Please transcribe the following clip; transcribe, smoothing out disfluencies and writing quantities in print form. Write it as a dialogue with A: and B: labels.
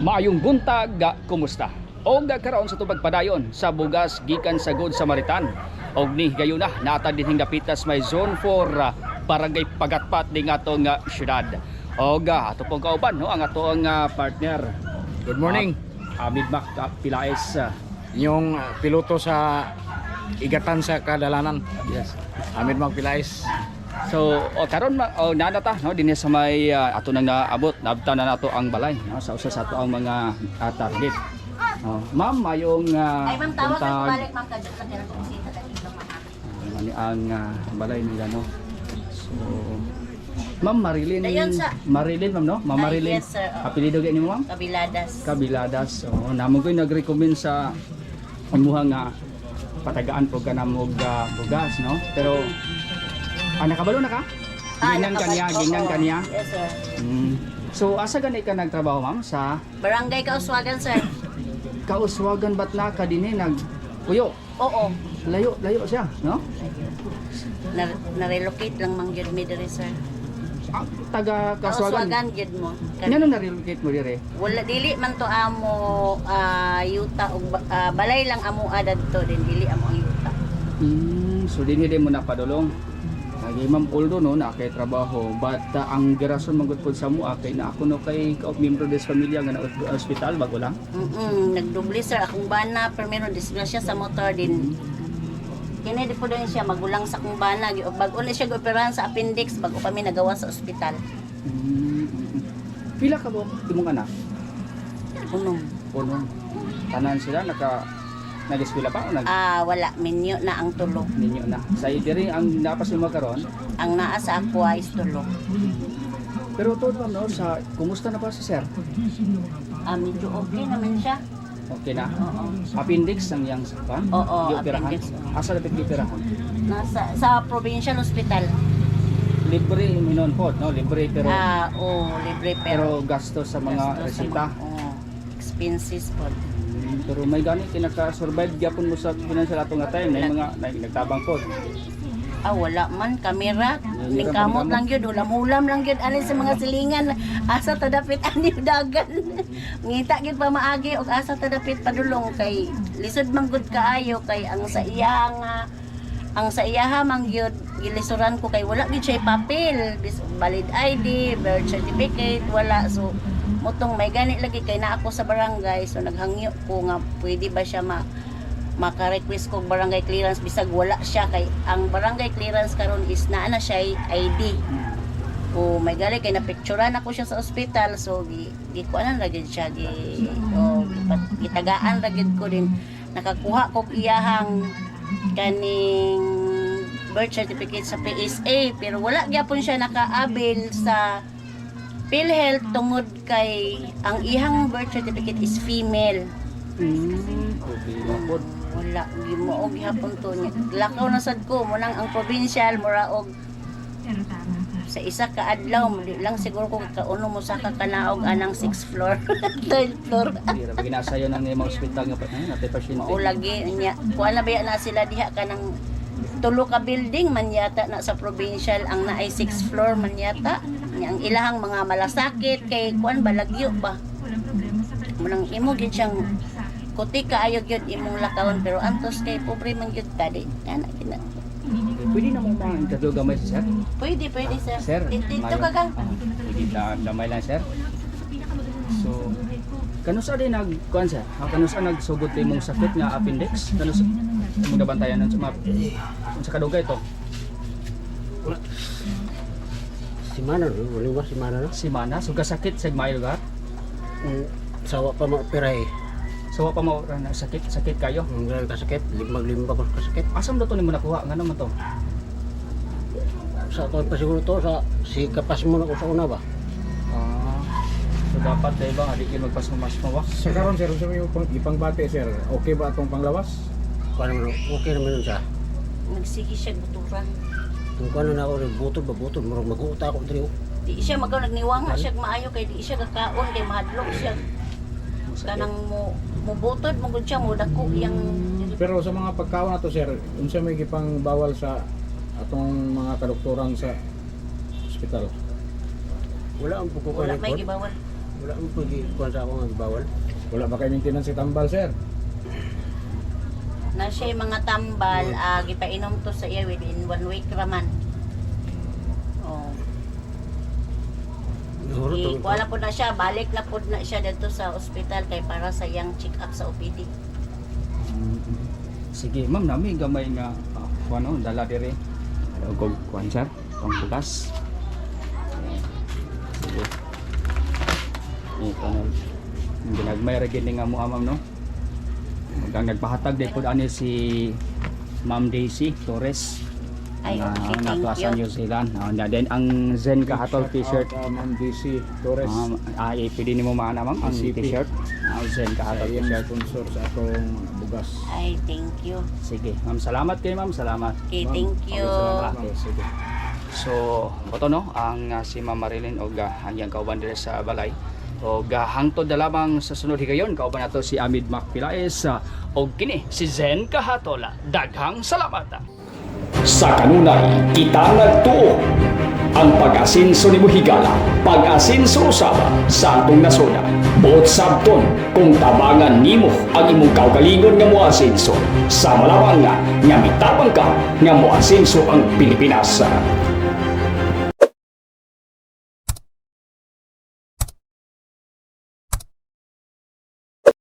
A: Maayong buntag, kumusta? Og karon sa tubag padayon sa bugas gikan sa Good Samaritan. Og ni gayuna natad dinhing dapitas may zone for barangay Pagatpat ding atong syudad. Og ato pong kauban no ang atong partner.
B: Good morning.
A: Amid Mac Pilaes.
B: Yung piloto sa Igatan sa Kadalanan.
A: Yes.
B: Amid Magpilais.
A: So karon nanata no dinhi sa may ato nang naabot nabtan na nato ang balay no sa usa sa ato ang mga target. Ma'am, mayong
C: Ay, ma'am, tawag ako balik, ma'am. Kadyo lang yan ang kumisita dito, ma'am.
A: ang balay nila, no? So, Ma'am Marilyn.
C: Dayon sa-
A: Marilyn, ma'am, no? Ma'am
C: Ay,
A: Marilyn.
C: yes, sir.
A: Apelido gani mo, ma'am?
C: Kabiladas.
A: Kabiladas. So, namo ko'y nag-recommend sa amuhang nga patagaan po ka na mog bugas, no? Pero, nakabalo na ka? Gingan kaniya, gingan kaniya.
C: Yes, sir.
A: So, asa gani ka nagtrabaho, ma'am? Sa
C: Barangay Kauswagan, sir.
A: Kauswagan ba't na ka din nag-puyo?
C: Oo.
A: Layo siya, no?
C: Na-relocate lang mang yun mi diri, sir.
A: Taga Kauswagan.
C: Kauswagan yun mo.
A: Ngano na-relocate mo dire?
C: Wala, dili man to amo yuta og balay lang amo adad to din dili amo ang yuta.
A: So dinhi din mo napadulong. Lagi ma'am Uldo no na kay trabaho but ang girason manggod pod sa mo kay na ako no kay membro des pamilya nga na ospital bago lang.
C: Nagdoble, sir akong bana pero disgrasya sa motor din. Kini di po din siya magulang sa akong bana bago na siya operahan sa appendix bago kami nagawa sa ospital.
A: Pila ka mo imong anak?
C: Unong.
A: Unong. Tanan sila nag-eskwela pa o
C: Wala minyo na ang tulo.
A: ninyo na. Sa diri ang napasin mo karon.
C: Ang naa sa ako ay tulo.
A: Pero tod ma'am no sa kumusta na pa si sir?
C: Medyo okay naman siya.
A: Okay na.
C: Oo.
A: Appendix ang yang sakpan.
C: Oo,
A: Gioperahan?
C: appendix.
A: Asa dapat gioperahan?
C: Sa provincial hospital.
A: Libre minon po, no? Libre pero
C: Libre
A: pero gasto sa mga resita.
C: Expenses po.
A: Pero may gani kinaka-survive gyapon mo sa financial atong nga time na mga nagtabang po.
C: Wala man kamera.
A: Hindi
C: Ning
A: ka
C: kamot
A: panikamot.
C: lang yun, ulam-ulam lang yun ani sa mga silingan. Asa tadapit ani dagan. Ngita gyud pa maagi og asa tadapit padulong kay lisod man gud kaayo kay ang sa iyaha man gyud gilisuran ko kay wala gyud siya papel, valid ID, birth certificate, wala so mutong may gani lagi kay na ako sa barangay so naghangyo ko nga pwede ba siya maka-request ko barangay clearance bisag wala siya kay ang barangay clearance karon is naa na siya ID. May gali kay napicturean ako siya sa ospital so gi kuanan ra gyud siya gitagaan ra gyud ko din nakakuha ko iyahang kaning birth certificate sa PSA pero wala gyapon siya nakaabil sa PhilHealth tungod kay ang ihang birth certificate is female.
A: Okay na po.
C: Wala gimuog gihapon to niya. Lakaw na sad ko mo nang ang provincial mura og sa isa ka adlaw muli lang siguro ko kauno mo sa kanaog anang 6th floor, 3rd floor.
A: Dira ba ginasayo nang mga ospital nga natay pasyente.
C: Mao lagi niya. Kuan na ba na sila diha kanang tulo ka building man yata na sa provincial ang naay 6th floor man yata. Ang ilahang mga malasakit kay kuan balagyo ba. Munang imo gid siyang kuti kaayo gyud imong lakawon pero antos kay pobre man gyud kadi. Ana kina.
A: Pwede na mo mga interview gamay si sir?
C: Pwede sir.
A: Sir,
C: Dito ka gang.
A: Pwede na damay lang sir. So, kanusa din nagkuan sir? Kanusa nagsugod imong sakit nga appendix? Kanusa imong nabantayan sa mga sa kadugay to?
D: Simana no, wala ba simana no?
A: Simana, so kasakit sa may lugar?
D: Sawa pa ma-operay.
A: So wa pa mo na sakit kayo?
D: Ang ganang kasakit, limag-limba ko kasakit.
A: Asam daw to nimo nakuha nga naman to?
D: Sa tuwan pa siguro to, si kapas mo na ko sa una ba?
A: So dapat dahil ba hindi kayo magpasmas mawak?
B: Sa karon sir, sa yung ipangbate sir, okay ba atong panglawas?
D: Kung naman, okay naman yun siya.
C: Magsige siya buturan.
D: Kung kano na ako, butod ba butod, marang mag-uuta ako dito.
C: Di siya magaw nagniwanga siya maayo kay di siya kakaon kay mahadlok siya. Kanang mo butod mo gud siya mo dako yang
B: Pero sa mga pagkaon nato sir, unsa may gipang bawal sa atong mga kadoktoran sa ospital?
D: Wala ang buko
C: wala may
D: ko.
C: gibawal.
D: Wala mo pwede kuha sa ako nga bawal.
B: Wala ba kayo maintenance si tambal, sir?
C: Na siya mga tambal, gipainom to sa iya within 1 week raman. Oh.
D: Siguro to.
C: Wala po na siya, balik na po na siya dito sa ospital kay para sa iyang check up sa OPD.
A: Sige, ma'am, nami gamay nga ano, dala dire. Og kuan sir, pang bugas. Sige. Ito na. Ginagmay ra gid nga mo ma'am no. Ang nagpahatag din po ani si Ma'am Daisy Torres.
C: Ay, okay, thank
A: Nasa
C: you.
A: New Zealand. And then ang Zen Kahatol t-shirt.
B: Ma'am DC Torres.
A: Ay, pwede nimo maana ma'am ang
B: CP.
A: t-shirt. Zen Kahatol
B: Sa iyang
A: t-shirt.
B: sponsor sa atong bugas.
C: Ay, thank you.
A: Sige, ma'am, salamat kayo ma'am, salamat.
C: Okay, thank you.
A: Okay, sige. So, ito no, ang si Ma'am Marilyn o ang iyang kauban dire sa balay. O hangtod na lamang sa sunod higayon, kauban nato si Amid Macpilaes o kini si Zen Kahatola. Daghang salamat. Sa kanunay, kita nagtuo ang pag-asinso ni Higala, pag-asinso usaba sa atong nasona. Buot sabton kung tabangan nimo ang imong kaugalingon nga moasinso sa malawang nga mitabang ka nga moasinso ang Pilipinas.